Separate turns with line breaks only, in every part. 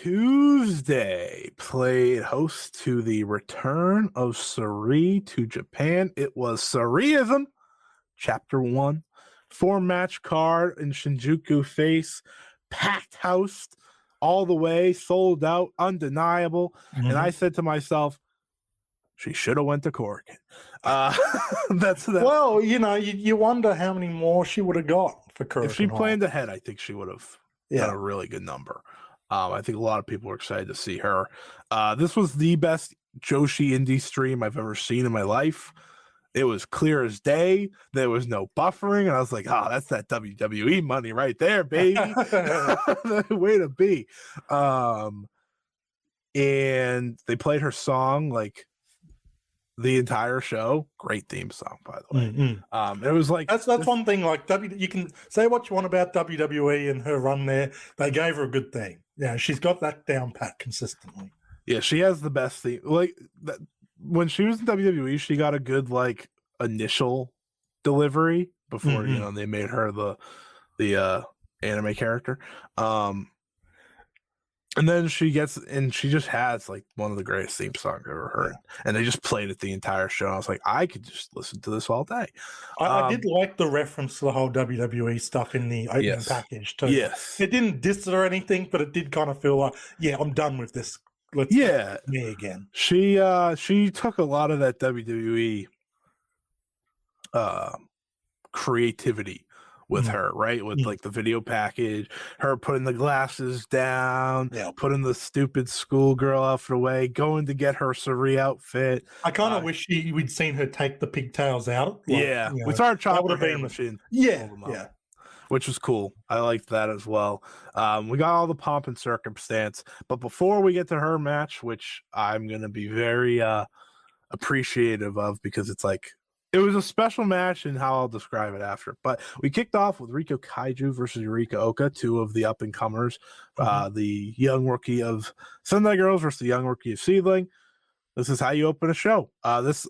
Tuesday played host to the return of Sareee to Japan. It was Sareee-ISM, Chapter 1, 4-match card in Shinjuku face, packed house all the way, sold out, undeniable. And I said to myself, she should have went to Corrigan. That's that.
Well, you wonder how many more she would have got for Corrigan.
If she planned ahead, I think she would have done a really good number. I think a lot of people were excited to see her. This was the best Joshi indie stream I've ever seen in my life. It was clear as day. There was no buffering. And I was like, oh, that's that WWE money right there, baby. Way to be. And they played her song like the entire show. Great theme song, by the way. It was like
that's one thing. Like you can say what you want about WWE and her run there. They gave her a good theme. Yeah, she's got that down pat consistently.
Yeah, she has the best theme. Like that, when she was in WWE, she got a good like initial delivery before they made her the anime character. And then she just has like one of the greatest theme songs I've ever heard. And they just played it the entire show. I was like, I could just listen to this all day.
I did like the reference to the whole WWE stuff in the opening package too.
Yes.
It didn't diss it or anything, but it did kind of feel like, I'm done with this. Let's me again.
She took a lot of that WWE creativity with her, right? With like the video package, her putting the glasses down, putting the stupid schoolgirl outfit away, going to get her Sareee outfit.
I kind of wish we'd seen her take the pigtails out.
Like, we saw her chop her hair machine. Which was cool. I liked that as well. We got all the pomp and circumstance, but before we get to her match, which I'm going to be very appreciative of because it's like, it was a special match and how I'll describe it after. But we kicked off with Riko Kaiju versus Yurika Oka, two of the up-and-comers. The young rookie of Sendai Girls versus the young rookie of Seedling. This is how you open a show.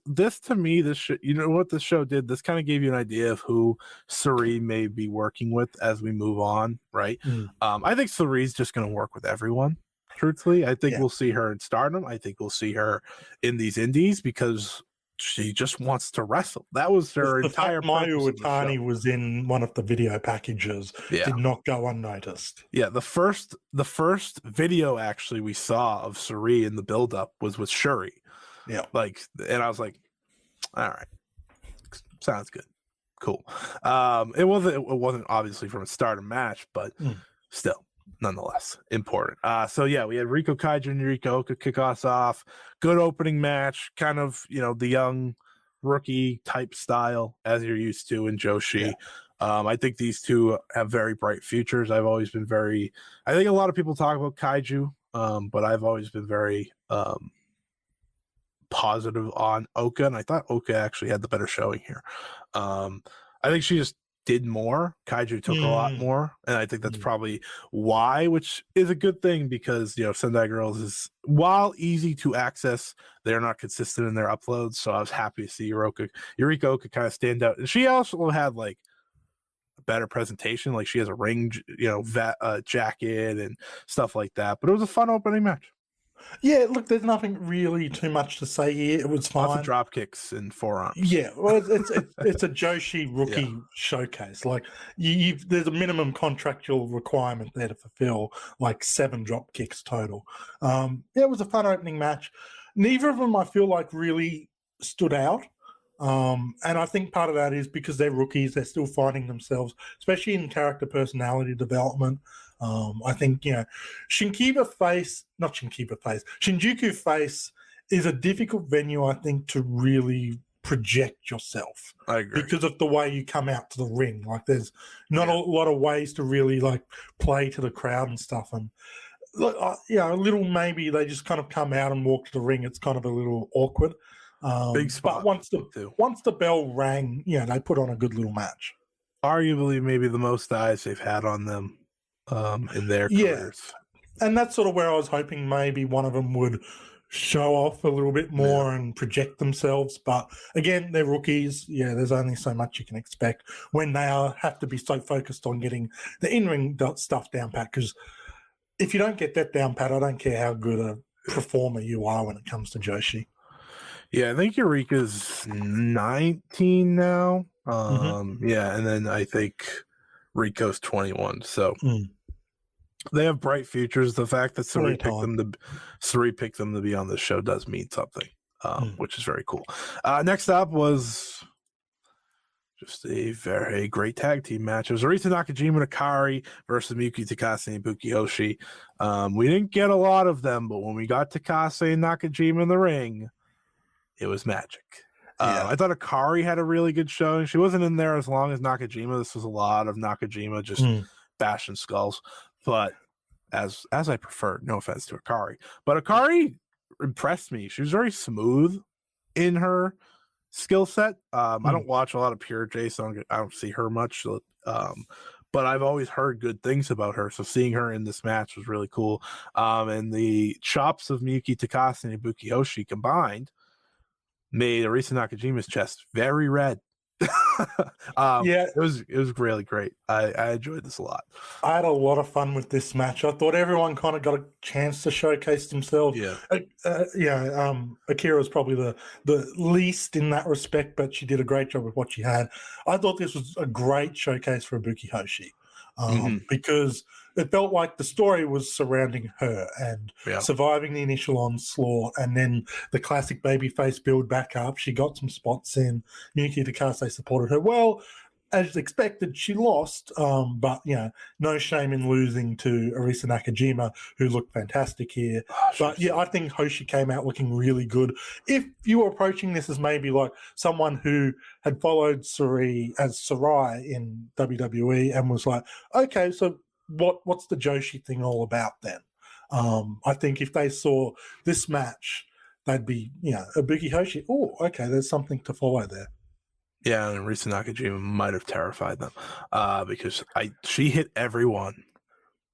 This to me, you know what this show did? This kind of gave you an idea of who Sareee may be working with as we move on, right? I think Saree's just going to work with everyone. Truthfully, I think we'll see her in Stardom. I think we'll see her in these indies because she just wants to wrestle. That was her entire purpose.
Mayu Iwatani was in one of the video packages. Did not go unnoticed.
Yeah, the first video actually we saw of Sareee in the build-up was with Shuri. Yeah, and I was like, all right, sounds good, cool. It wasn't obviously from a Stardom match, but still. Nonetheless, important. So we had Riko Kaiju and Yurika Oka kick us off. Good opening match, kind of the young rookie type style as you're used to in Joshi. I think these two have very bright futures. I've always been I think a lot of people talk about Kaiju, but I've always been very positive on Oka, and I thought Oka actually had the better showing here. I think she just did more. Kaiju took a lot more, and I think that's probably why, which is a good thing because Sendai Girls is, while easy to access, they're not consistent in their uploads. So I was happy to see Yurika Oka kind of stand out, and she also had like a better presentation. Like she has a ring, jacket and stuff like that. But it was a fun opening match.
Yeah, look, there's nothing really too much to say here. It was fine.
Lots of drop kicks and forearms.
Yeah, well, it's a Joshi rookie showcase. Like, there's a minimum contractual requirement there to fulfill, like 7 drop kicks total. It was a fun opening match. Neither of them, I feel like, really stood out. And I think part of that is because they're rookies, they're still finding themselves, especially in character personality development. I think, Shinjuku Face is a difficult venue, I think, to really project yourself.
I agree.
Because of the way you come out to the ring. Like, there's not a lot of ways to really, like, play to the crowd and stuff. And, a little maybe they just kind of come out and walk to the ring. It's kind of a little awkward.
Big spot.
But once the bell rang, they put on a good little match.
Arguably, maybe the most eyes they've had on them in their careers.
And that's sort of where I was hoping maybe one of them would show off a little bit more and project themselves. But again, they're rookies. There's only so much you can expect when they have to be so focused on getting the in-ring stuff down pat, because if you don't get that down pat, I don't care how good a performer you are when it comes to Joshi.
Yeah, I think Eureka's 19 now. Yeah, and then I think Rico's 21. So they have bright futures. The fact that Sareee picked them to be on this show does mean something, which is very cool. Next up was just a very great tag team match. It was Arisa Nakajima and Akari versus Miyuki Takase and Ibuki Hoshi. We didn't get a lot of them, but when we got Takase and Nakajima in the ring, it was magic. I thought Akari had a really good showing. She wasn't in there as long as Nakajima. This was a lot of Nakajima just bashing skulls. But as I prefer, no offense to Akari, but Akari impressed me. She was very smooth in her skill set. I don't watch a lot of Pure J, so I don't see her much. But I've always heard good things about her. So seeing her in this match was really cool. And the chops of Miyuki Takase and Ibuki Hoshi combined made Arisa Nakajima's chest very red. It was really great. I enjoyed this a lot.
I had a lot of fun with this match. I thought everyone kind of got a chance to showcase themselves. Akira was probably the least in that respect, but she did a great job with what she had. I thought this was a great showcase for Ibuki Hoshi because it felt like the story was surrounding her and surviving the initial onslaught, and then the classic babyface build back up. She got some spots in. Miyuki Takase supported her well. As expected, she lost, but no shame in losing to Arisa Nakajima, who looked fantastic here. I think Hoshi came out looking really good. If you were approaching this as maybe like someone who had followed Sareee in WWE and was like, okay, so what's the Joshi thing all about then? I think if they saw this match, they'd be, Ibuki Hoshi. Oh, okay, there's something to follow there.
Yeah, and Arisa Nakajima might have terrified them because she hit everyone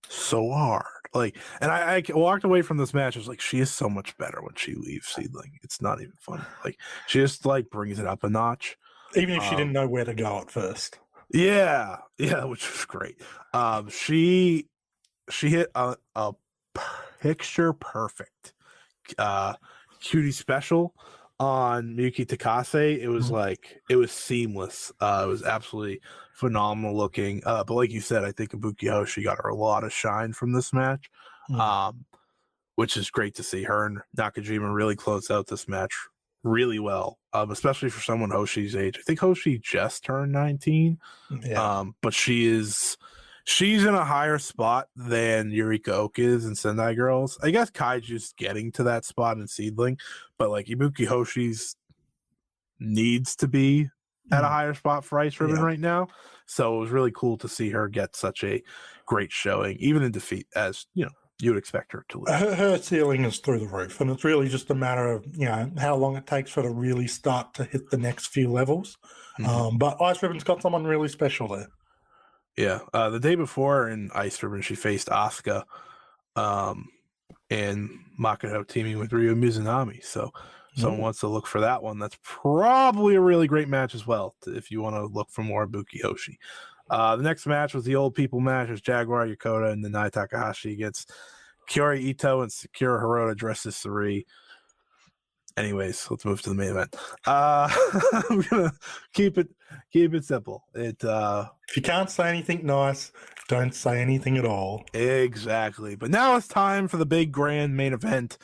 so hard. And I walked away from this match. I was like, she is so much better when she leaves Seedling. It's not even funny. She just brings it up a notch.
Even if she didn't know where to go at first.
Yeah, which was great. She hit a picture perfect cutie special on Miyuki Takase. It was it was seamless. It was absolutely phenomenal looking. But like you said, I think Ibuki Hoshi got her a lot of shine from this match, which is great to see. Her and Nakajima really closed out this match really well, especially for someone Hoshi's age. I think Hoshi just turned 19, but she's in a higher spot than Yurika Oka is in Sendai Girls. I guess Kaiju's getting to that spot in Seedling, but Ibuki Hoshi's needs to be at a higher spot for Ice Ribbon right now. So it was really cool to see her get such a great showing, even in defeat, as you would expect her to lose.
Her ceiling is through the roof, and it's really just a matter of how long it takes for her to really start to hit the next few levels. But Ice Ribbon's got someone really special there.
Yeah, the day before in Ice Ribbon, she faced Asuka and Makoto teaming with Ryo Mizunami. So someone wants to look for that one. That's probably a really great match as well, if you want to look for more Ibuki Hoshi. The next match was the old people match. It was Jaguar Yokota and Nanae Takahashi against Kiori Ito and Sakura Hirota dressed as Sareee. Anyways, let's move to the main event. I'm gonna keep it simple.
If you can't say anything nice, don't say anything at all.
Exactly. But now it's time for the big grand main event.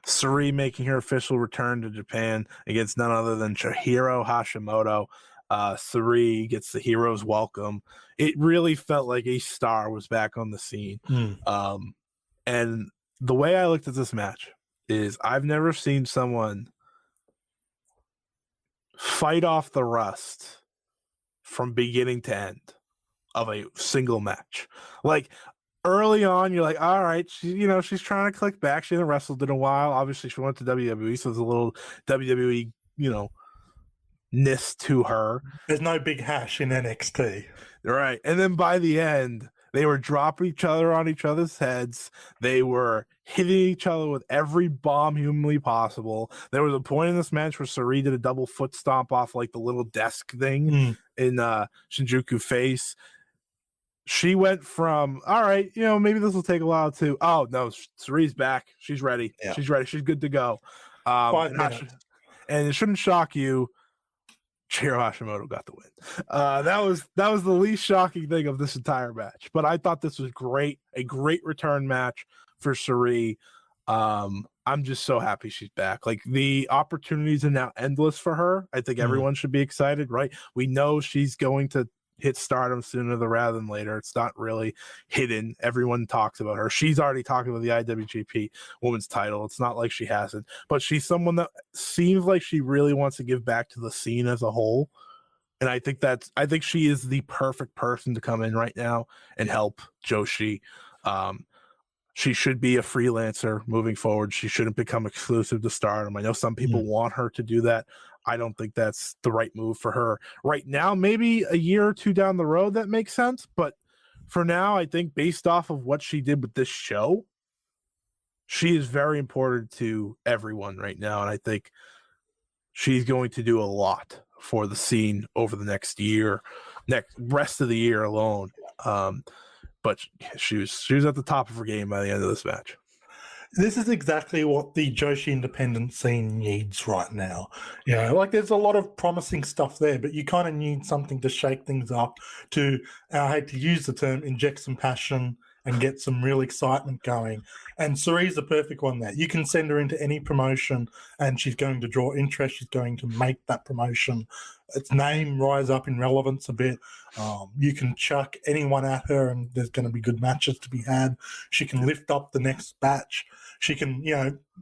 Sareee making her official return to Japan against none other than Chihiro Hashimoto. Sareee gets the hero's welcome. It really felt like a star was back on the scene. And the way I looked at this match is I've never seen someone fight off the rust from beginning to end of a single match. Early on, you're like, all right, she's trying to click back. She hasn't wrestled in a while. Obviously, she went to WWE, so there's a little WWE, ness to her.
There's no big hash in NXT.
Right. And then by the end, they were dropping each other on each other's heads. They were hitting each other with every bomb humanly possible. There was a point in this match where Sareee did a double foot stomp off the little desk thing in Shinjuku Face. she went from, all right, maybe this will take a while to, oh no, Saree's back. She's ready. Yeah. She's ready. She's good to go.
5 minutes.
And it shouldn't shock you, Chiro Hashimoto got the win. That was the least shocking thing of this entire match. But I thought this was great, a great return match for Sareee. I'm just so happy she's back. Like, the opportunities are now endless for her. I think everyone should be excited, right? We know she's going to hit stardom sooner rather than later. It's not really hidden. Everyone talks about her. She's already talking about the IWGP Women's title. It's not like she hasn't, but she's someone that seems like she really wants to give back to the scene as a whole. And I think she is the perfect person to come in right now and help Joshi. She should be a freelancer moving forward. She shouldn't become exclusive to Stardom. I know some people want her to do that. I don't think that's the right move for her right now. Maybe a year or two down the road that makes sense. But for now, I think based off of what she did with this show, she is very important to everyone right now. And I think she's going to do a lot for the scene over the next rest of the year alone. But she was at the top of her game by the end of this match.
This is exactly what the Joshi independent scene needs right now. Like, there's a lot of promising stuff there, but you kind of need something to shake things up, to, I hate to use the term, inject some passion and get some real excitement going. And Saree's the perfect one there. You can send her into any promotion and she's going to draw interest. She's going to make that promotion, its name, rise up in relevance a bit. You can chuck anyone at her and there's going to be good matches to be had. She can lift up the next batch. She can,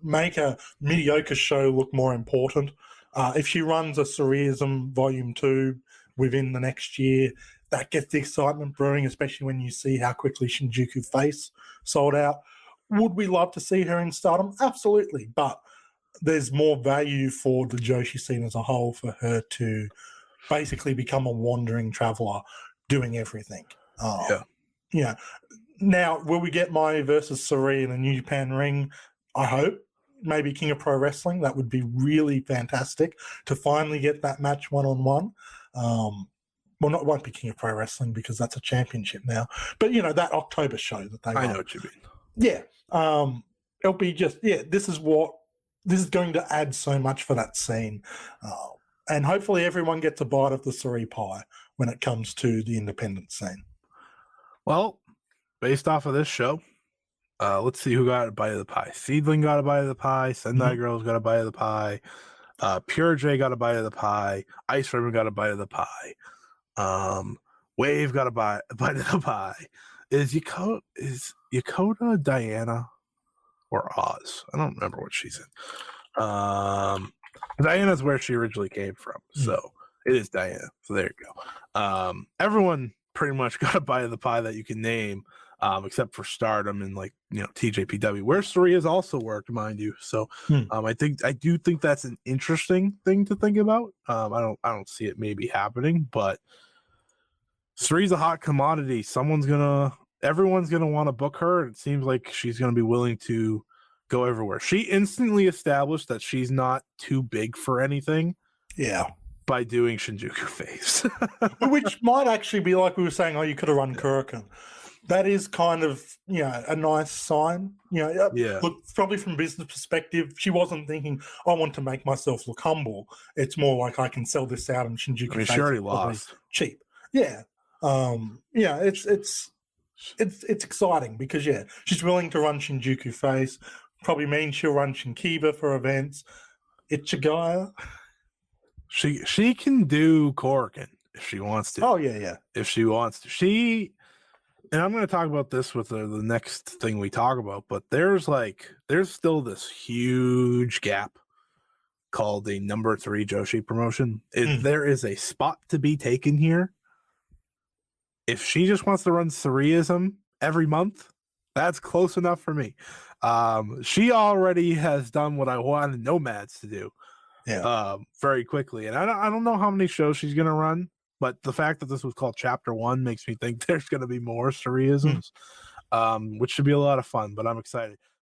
make a mediocre show look more important. If she runs a Sareee-ISM Volume 2 within the next year, that gets the excitement brewing, especially when you see how quickly Shinjuku Face sold out. Would we love to see her in Stardom? Absolutely. But there's more value for the Joshi scene as a whole for her to basically become a wandering traveler doing everything. Now, will we get Mai versus Sareee in a New Japan ring? I hope. Maybe King of Pro Wrestling. That would be really fantastic to finally get that match one-on-one. Well, it won't be King of Pro Wrestling because that's a championship now. But, that October show that they
I know what you mean.
Yeah. It'll be just, this is going to add so much for that scene. And hopefully everyone gets a bite of the Sareee pie when it comes to the independent scene.
Well, based off of this show, let's see who got a bite of the pie. Seedling got a bite of the pie. Sendai Girls got a bite of the pie. Pure J got a bite of the pie. Ice Ribbon got a bite of the pie. Wave got a bite of the pie. Is Yokota Diana or Oz? I don't remember what she's in. Diana's where she originally came from, so it is Diana. So there you go. Everyone pretty much got a bite of the pie that you can name, except for Stardom and TJPW, where Sareee has also worked, mind you. So I do think that's an interesting thing to think about. I don't see it maybe happening, but Saree's a hot commodity. Everyone's gonna want to book her. It seems like she's gonna be willing to go everywhere. She instantly established that she's not too big for anything.
Yeah.
By doing Shinjuku Face.
Which might actually be like we were saying, you could have run Kurikan. That is kind of, a nice sign. Look, probably from business perspective, she wasn't thinking, I want to make myself look humble. It's more like I can sell this out in Shinjuku Face.
She already lost.
Cheap. Yeah. It's exciting because she's willing to run Shinjuku Face. Probably means she'll run Shinkiba for events. Ichigaya.
She can do Korakuen if she wants to.
Oh yeah.
If she wants to. And I'm going to talk about this with the next thing we talk about, but there's still this huge gap called a number 3 Joshi promotion. There is a spot to be taken here. If she just wants to run Sareee-ISM every month, that's close enough for me. She already has done what I wanted Nomads to do. Yeah. Very quickly. And I don't know how many shows she's going to run, but the fact that this was called Chapter 1 makes me think there's going to be more Sareee-ISMs, which should be a lot of fun, but I'm excited.